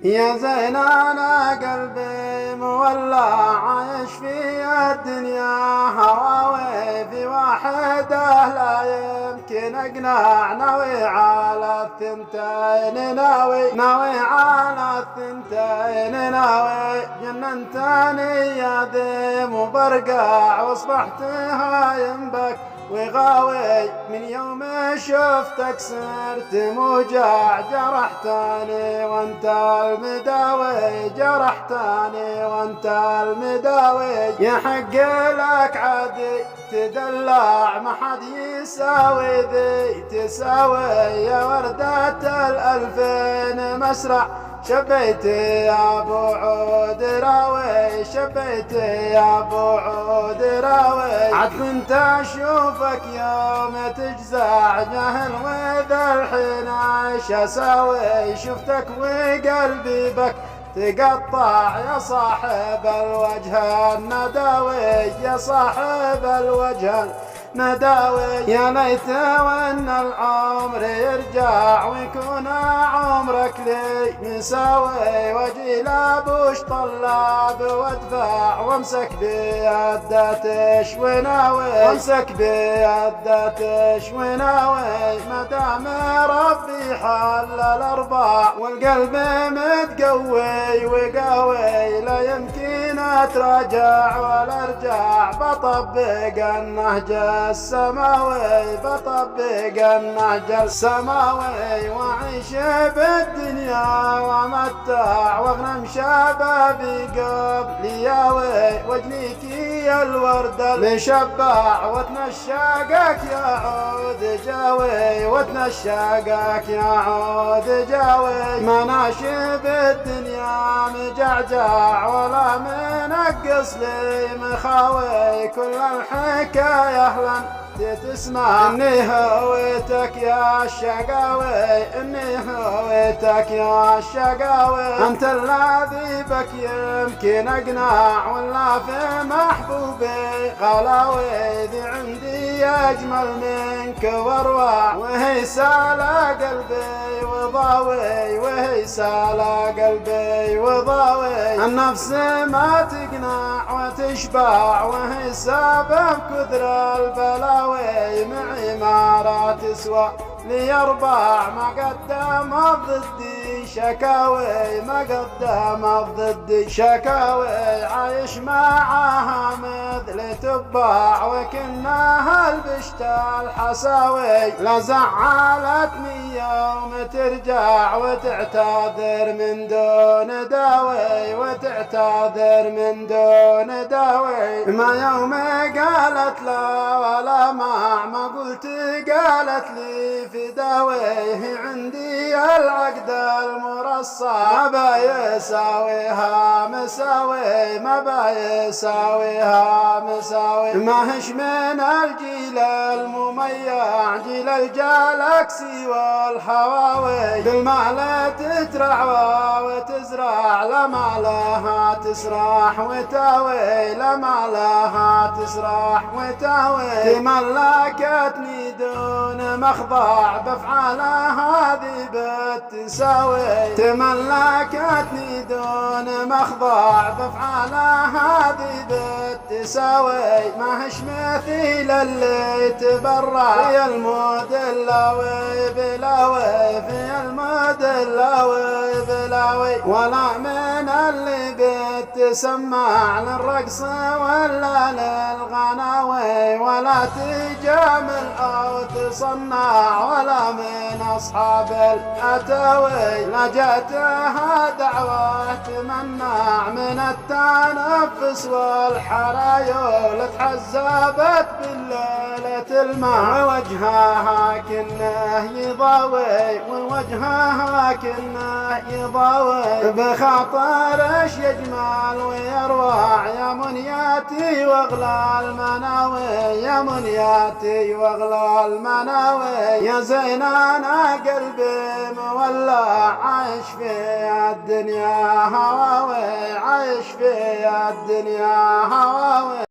يا زين انا قلبي مولع عايش في الدنيا هواوي في واحده لا يمكن اقنع ناوي على الثنتين ناوي على الثنتين ناوي جننتني يا ذي مبرقع واصبحت هايم بك وغاوي من يوم شفتك صرت موجع جرحتني وانت المداوي جرحتني وانت المداوي يحق لك عادي تدلع ما حد يساوي ذي تساوي يا وردة الألفين مسرع شبيتي يا ابو عود راوي شبيتي يا ابو عود راوي عاد كنت اشوفك يوم تجزع جهل وذا الحين ايش اساوي شفتك وقلبي بك تقطع يا صاحب الوجه النداوي يا صاحب الوجه نداوي يا ليت وان العمر يرجع ويكون عمرك لي مساوي واجي لابوش طلاب وادفع وامسك بيداتش وناوي وامسك بيداتش وناوي ما دام ربي حل الارباع والقلب متقوي وقاوي لا يمكن اتراجع ولا ارجع بطبق النهج السماوي بطبق النهج السماوي واعيش بالدنيا وامتع واغنم شبابي قبلي واجنيكي الورد المشبع واتنشقك يا عود جاوي واتنشقك يا عود جاوي ما ناشي بالدنيا مجعجع ولا منقص لي مخاوي كل الحكايه اهلا تسمع اني هويتك يا الشقاوي اني هويتك يا الشقاوي انت الذي بك يمكن اقنع ولا في محبوبي غلاوي ذي عندي اجمل منك واروع وهي سالا قلبي وضاوي وهي سالا قلبي وضاوي النفس ما تقنع وتشبع وهي سبب كثر البلاوي معي ما تسوى ليربع ما قدم ضدي شكاوي ما قدم ضدي شكاوي عايش معاها مثل تباع وكنها البشت الحساوي لا زعلتني يوم ترجع وتعتذر من دون داوي وتعتذر من دون داوي ما يوم قالت لا ولا ما قلت قالت لي في داويه عندي العقد المرصع ما بايساويها مساوي ما بايساويها مساوي ما هش من الجيل المميع جيل الجالكسي والحواوي بالمال تترع وتزرع لما لها تسرح وتاوي لما لها تسرح وتاوي تملكتني دون مخضع بافعالها هذه بتساوي تملكتني دون مخضع بافعالها هذه بتساوي ما هش مثيل اللي تبرع في المود اللاوي بلاوي في المود اللاوي بلاوي ولا من اللي بتسمع للرقص ولا للغناوي ولا تجامل او تصنع ولا من اصحاب الاتاوي لجأتها دعوة تمنع من التنفس والحرايول تحزبت بالليلة الماء ووجهها كنه يضاوي ووجهها كنه يضاوي بخاطرش يجمل ويروع يا منياتي واغلى المناوي يا منياتي واغلى المناوي يا زين انا قلبي مولع عايش في الدنيا هواوي عايش في الدنيا هواوي